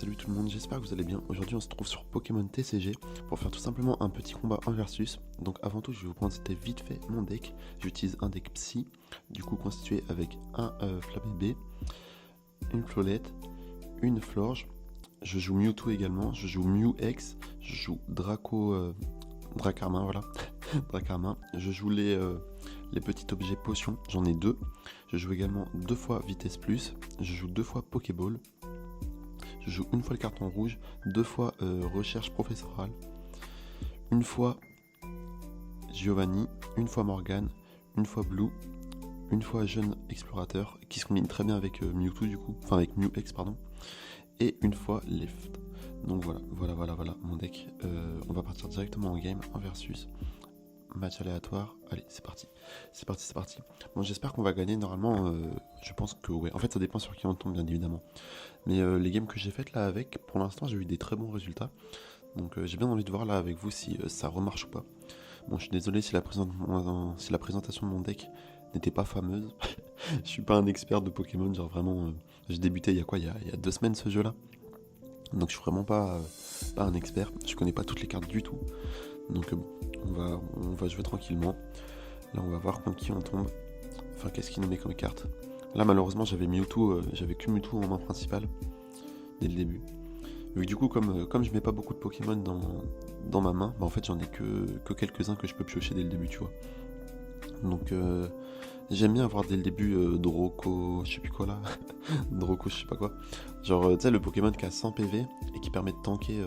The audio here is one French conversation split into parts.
salut tout le monde, j'espère que vous allez bien. Aujourd'hui on se trouve sur Pokémon TCG pour faire tout simplement un petit combat 1 versus. Donc avant tout je vais vous présenter vite fait mon deck. J'utilise un deck Psy, du coup constitué avec un Flabébé, une Flolette, une Florge. Je joue Mewtwo également, je joue Mew-X, je joue Dracarmin, voilà, Dracarmin. Je joue les petits objets potions, j'en ai deux. Je joue également 2 fois Vitesse Plus, je joue 2 fois Pokéball. Je joue une fois le carton rouge, 2 fois recherche professorale, une fois Giovanni, une fois Morgane, une fois Blue, une fois jeune explorateur, qui se combine très bien avec Mewtwo du coup, enfin avec Mew-X pardon, et une fois Left. Donc voilà mon deck. On va partir directement en game, en versus. Match aléatoire, allez c'est parti. Bon j'espère qu'on va gagner normalement, je pense que ouais, en fait ça dépend sur qui on tombe bien évidemment. Mais les games que j'ai faites là avec, pour l'instant j'ai eu des très bons résultats. Donc j'ai bien envie de voir là avec vous si ça remarche ou pas. Bon je suis désolé si la présentation de mon deck n'était pas fameuse. Je suis pas un expert de Pokémon, genre vraiment j'ai débuté il y a 2 semaines ce jeu là. Donc je suis vraiment pas un expert, je connais pas toutes les cartes du tout. Donc bon, on va jouer tranquillement. Là on va voir contre qui on tombe. Enfin qu'est-ce qu'il nous met comme carte. Là malheureusement j'avais Mewtwo, j'avais que Mewtwo en main principale dès le début. Vu que du coup comme je mets pas beaucoup de Pokémon dans ma main, bah en fait j'en ai que quelques-uns que je peux piocher dès le début tu vois. Donc j'aime bien avoir dès le début Droko, je sais plus quoi là, Droko je sais pas quoi. Genre tu sais le Pokémon qui a 100 PV et qui permet de tanker,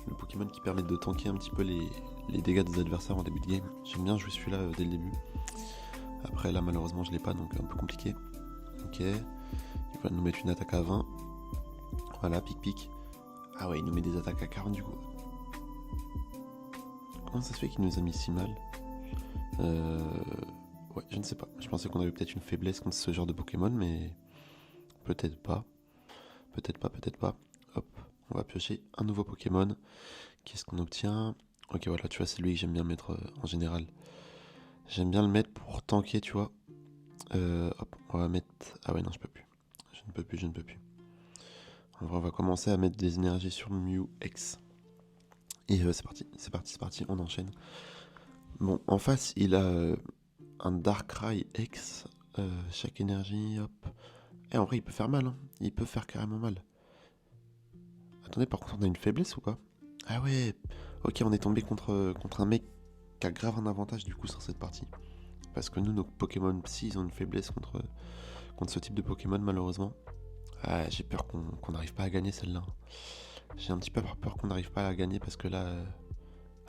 le Pokémon qui permet de tanker un petit peu les dégâts des adversaires en début de game. J'aime bien jouer celui-là dès le début. Après là malheureusement je l'ai pas donc un peu compliqué. Ok, il va nous mettre une attaque à 20. Voilà, pic. Ah ouais, il nous met des attaques à 40 du coup. Comment ça se fait qu'il nous a mis si mal? Ouais, je ne sais pas. Je pensais qu'on avait peut-être une faiblesse contre ce genre de Pokémon, mais peut-être pas. Peut-être pas. Hop, on va piocher un nouveau Pokémon. Qu'est-ce qu'on obtient? Ok, voilà, tu vois, c'est lui que j'aime bien mettre en général. J'aime bien le mettre pour tanker, tu vois. Hop, on va mettre... Ah ouais, non, je peux plus. Je ne peux plus. En vrai, on va commencer à mettre des énergies sur Mew-X. Et c'est parti, on enchaîne. Bon, en face, il a un Darkrai X. Chaque énergie, hop. Et en vrai, il peut faire mal, hein. Il peut faire carrément mal. Attendez, par contre, on a une faiblesse ou pas? Ah ouais, ok, on est tombé contre un mec qui a grave un avantage du coup sur cette partie. Parce que nous, nos Pokémon Psy, ils ont une faiblesse contre ce type de Pokémon, malheureusement. Ah, j'ai peur qu'on n'arrive pas à gagner celle-là. J'ai un petit peu peur qu'on n'arrive pas à la gagner parce que là,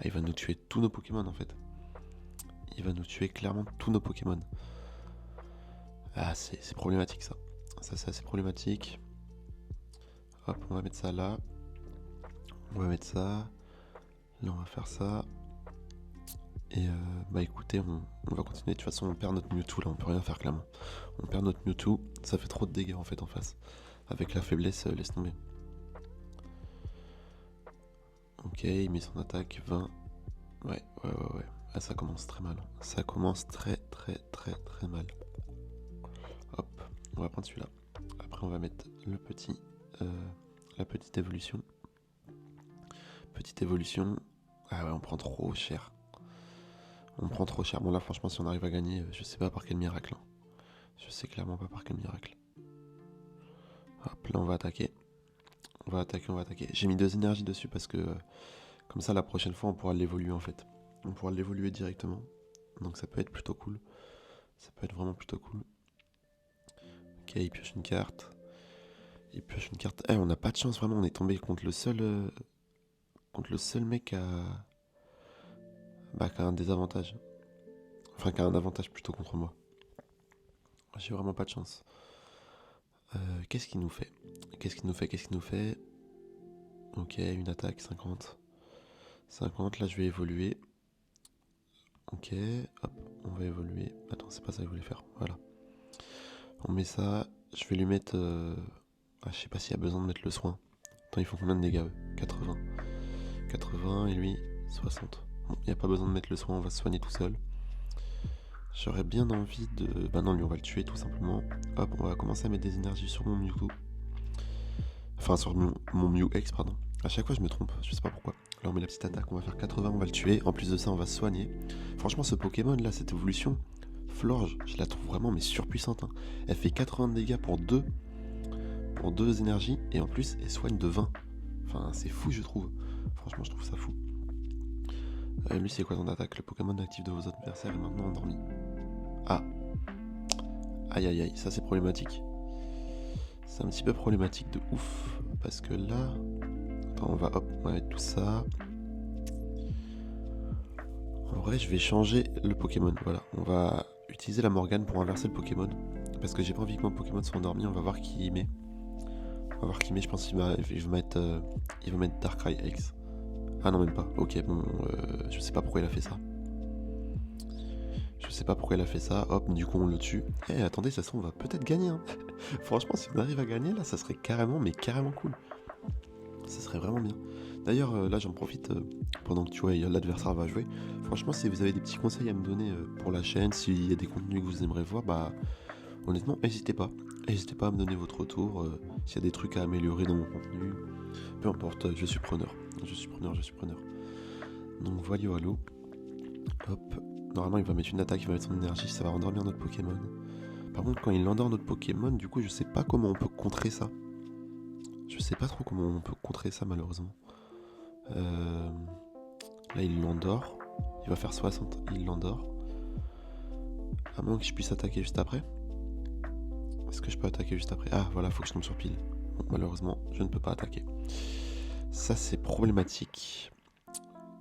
il va nous tuer tous nos Pokémon en fait. Il va nous tuer clairement tous nos Pokémon. Ah, c'est problématique ça. Ça, c'est assez problématique. Hop, on va mettre ça là. On va mettre ça. Là, on va faire ça. Et bah écoutez, on va continuer. De toute façon, on perd notre Mewtwo là, on peut rien faire clairement. On perd notre Mewtwo, ça fait trop de dégâts en fait en face. Avec la faiblesse, laisse tomber. Ok, il met son attaque 20. Ouais. Ah, ça commence très mal. Ça commence très mal. Hop, on va prendre celui-là. Après, on va mettre le petit, la petite évolution. Ah ouais, on prend trop cher. Bon là, franchement, si on arrive à gagner, je sais pas par quel miracle. Hein. Je sais clairement pas par quel miracle. Hop, là, on va attaquer. J'ai mis 2 énergies dessus parce que comme ça, la prochaine fois, on pourra l'évoluer en fait. On pourra l'évoluer directement. Donc ça peut être plutôt cool. Ça peut être vraiment plutôt cool. Ok, il pioche une carte. Eh, on n'a pas de chance vraiment. On est tombé contre le seul mec qui a un désavantage. Enfin, qui a un avantage plutôt contre moi. J'ai vraiment pas de chance. Qu'est-ce qu'il nous fait? Ok, une attaque 50. Là je vais évoluer. Ok, hop, on va évoluer. Attends, c'est pas ça que je voulais faire. Voilà. On met ça. Je vais lui mettre... je sais pas s'il y a besoin de mettre le soin. Attends, ils font combien de dégâts eux? 80 et lui 60. Bon, il n'y a pas besoin de mettre le soin, on va se soigner tout seul. J'aurais bien envie de... Bah non, lui on va le tuer tout simplement. Hop, on va commencer à mettre des énergies sur mon Mewtwo. Enfin, sur mon Mew X, pardon. À chaque fois, je me trompe, je sais pas pourquoi. Là, on met la petite attaque, on va faire 80, on va le tuer. En plus de ça, on va se soigner. Franchement, ce Pokémon là, cette évolution, Florge, je la trouve vraiment mais surpuissante, hein. Elle fait 80 de dégâts pour 2 énergies, et en plus, elle soigne de 20. Enfin, c'est fou, je trouve. Franchement, je trouve ça fou. Lui, c'est quoi ton attaque? Le Pokémon actif de vos adversaires est maintenant endormi. Ah. Aïe aïe aïe, ça c'est problématique. C'est un petit peu problématique de ouf. Parce que là... Attends, on va mettre tout ça. En vrai, je vais changer le Pokémon. Voilà, on va utiliser la Morgane pour inverser le Pokémon. Parce que j'ai pas envie que mon Pokémon soit endormi. On va voir qui il met. Je pense qu'il va mettre Darkrai X. Ah non, même pas. Ok, bon, je sais pas pourquoi il a fait ça. Hop, du coup on le tue. Eh, attendez, ça se trouve, on va peut-être gagner, hein. Franchement, si on arrive à gagner, là, ça serait carrément cool. Ça serait vraiment bien. D'ailleurs, là, j'en profite pendant que tu vois, l'adversaire va jouer. Franchement, si vous avez des petits conseils à me donner pour la chaîne, s'il y a des contenus que vous aimeriez voir, bah, honnêtement, n'hésitez pas. N'hésitez pas à me donner votre retour. S'il y a des trucs à améliorer dans mon contenu, peu importe, je suis preneur. Donc, voilà, hop. Normalement, il va mettre une attaque, il va mettre son énergie, ça va endormir notre Pokémon. Par contre, quand il endort notre Pokémon, du coup, je sais pas comment on peut contrer ça. Je sais pas trop comment on peut contrer ça, malheureusement. Là, il l'endort. Il va faire 60, il l'endort. À moins que je puisse attaquer juste après. Est-ce que je peux attaquer juste après? Ah, voilà, faut que je tombe sur pile. Bon, malheureusement, je ne peux pas attaquer. Ça, c'est problématique.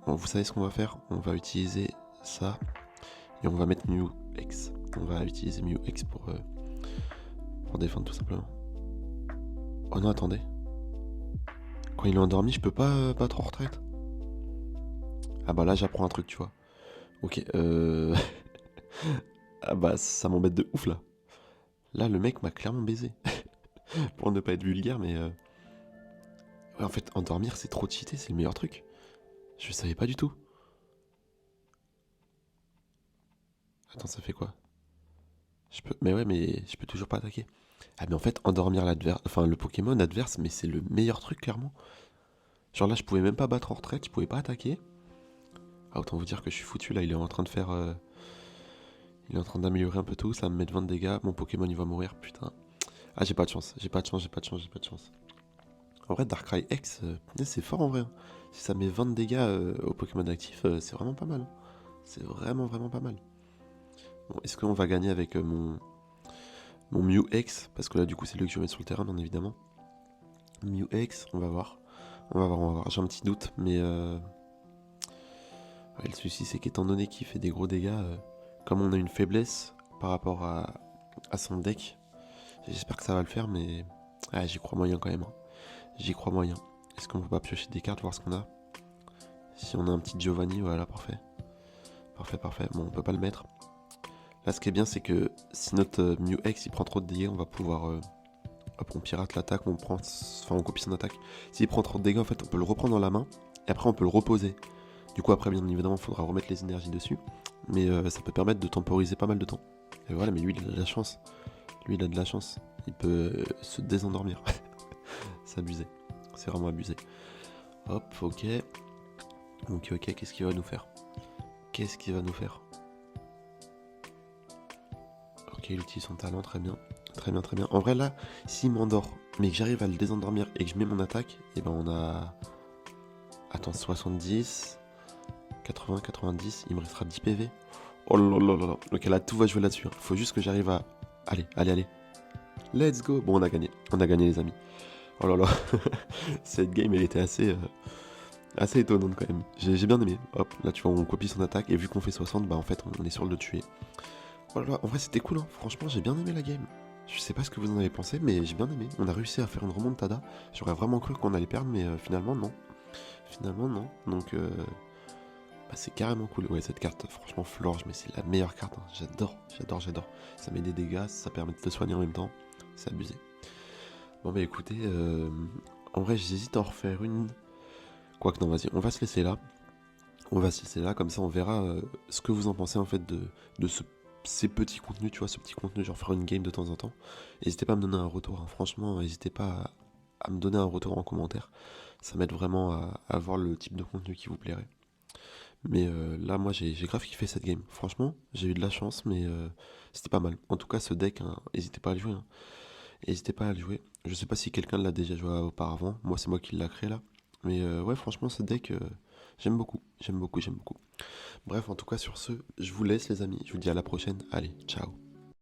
Bon, vous savez ce qu'on va faire? On va utiliser ça. Et on va mettre Mew X. On va utiliser Mew X pour défendre tout simplement. Oh non, attendez. Quand il est endormi, je peux pas battre en retraite. Ah bah là, j'apprends un truc, tu vois. Ok, ah bah ça m'embête de ouf là. Là, le mec m'a clairement baisé. Pour ne pas être vulgaire, mais... Ouais, en fait, endormir, c'est trop cheaté, c'est le meilleur truc. Je savais pas du tout. Attends, ça fait quoi? Mais ouais, mais je peux toujours pas attaquer. Ah mais en fait, endormir le Pokémon adverse, mais c'est le meilleur truc, clairement. Genre là, je pouvais même pas battre en retraite, je pouvais pas attaquer. Ah, autant vous dire que je suis foutu, là, il est en train de faire... Il est en train d'améliorer un peu tout, ça va me mettre 20 de dégâts, mon Pokémon il va mourir, putain. Ah, j'ai pas de chance. En vrai, Darkrai X, c'est fort en vrai, hein. Si ça met 20 de dégâts au Pokémon actif, c'est vraiment pas mal, hein. C'est vraiment pas mal. Bon, est-ce qu'on va gagner avec mon Mew X? Parce que là, du coup, c'est lui que je vais mettre sur le terrain, bien évidemment. Mew X, on va voir. J'ai un petit doute, mais... Ouais, le souci, c'est qu'étant donné qu'il fait des gros dégâts, comme on a une faiblesse par rapport à son deck, j'espère que ça va le faire, mais... Ah, j'y crois moyen quand même, hein. J'y crois moyen. Est-ce qu'on peut pas piocher des cartes, voir ce qu'on a? Si on a un petit Giovanni, voilà, parfait. Parfait. Bon, on peut pas le mettre. Là, ce qui est bien, c'est que si notre Mew X il prend trop de dégâts, on va pouvoir... hop, on pirate l'attaque, on copie son attaque. S'il prend trop de dégâts, en fait, on peut le reprendre dans la main, et après, on peut le reposer. Du coup, après, bien évidemment, il faudra remettre les énergies dessus, mais ça peut permettre de temporiser pas mal de temps. Et voilà, mais lui, il a de la chance. Il peut se désendormir. C'est abusé. C'est vraiment abusé. Hop, ok. Ok, qu'est-ce qu'il va nous faire? Ok, il utilise son talent, très bien. En vrai, là, s'il m'endort, mais que j'arrive à le désendormir et que je mets mon attaque, et ben on a... Attends, 70, 80, 90, il me restera 10 PV. Oh là là là là. Ok, là, tout va jouer là-dessus, hein. Faut juste que j'arrive à... Allez. Let's go. Bon, on a gagné, les amis. Oh là là. Cette game, elle était assez étonnante quand même. J'ai bien aimé. Hop, là, tu vois, on copie son attaque, et vu qu'on fait 60, bah en fait, on est sûr de le tuer. Oh là là, en vrai, c'était cool, hein. Franchement, j'ai bien aimé la game. Je sais pas ce que vous en avez pensé, mais j'ai bien aimé. On a réussi à faire une remontada. J'aurais vraiment cru qu'on allait perdre, mais finalement, non. Donc, bah, c'est carrément cool. Ouais, cette carte, franchement, Florge, mais c'est la meilleure carte, hein. J'adore. Ça met des dégâts, ça permet de te soigner en même temps. C'est abusé. Bon, bah écoutez, en vrai, j'hésite à en refaire une. Quoique, non, vas-y, on va se laisser là. Comme ça, on verra ce que vous en pensez, en fait, de ces petits contenus, tu vois, ce petit contenu, genre faire une game de temps en temps. N'hésitez pas à me donner un retour, hein. Franchement, n'hésitez pas à me donner un retour en commentaire. Ça m'aide vraiment à voir le type de contenu qui vous plairait. Mais là, moi, j'ai grave kiffé cette game. Franchement, j'ai eu de la chance, mais c'était pas mal. En tout cas, ce deck, hein, n'hésitez pas à le jouer, hein. N'hésitez pas à le jouer. Je sais pas si quelqu'un l'a déjà joué auparavant. Moi, c'est moi qui l'ai créé là. Mais ouais, franchement, ce deck, j'aime beaucoup. J'aime beaucoup, j'aime beaucoup. Bref, en tout cas, sur ce, je vous laisse, les amis. Je vous dis à la prochaine. Allez, ciao.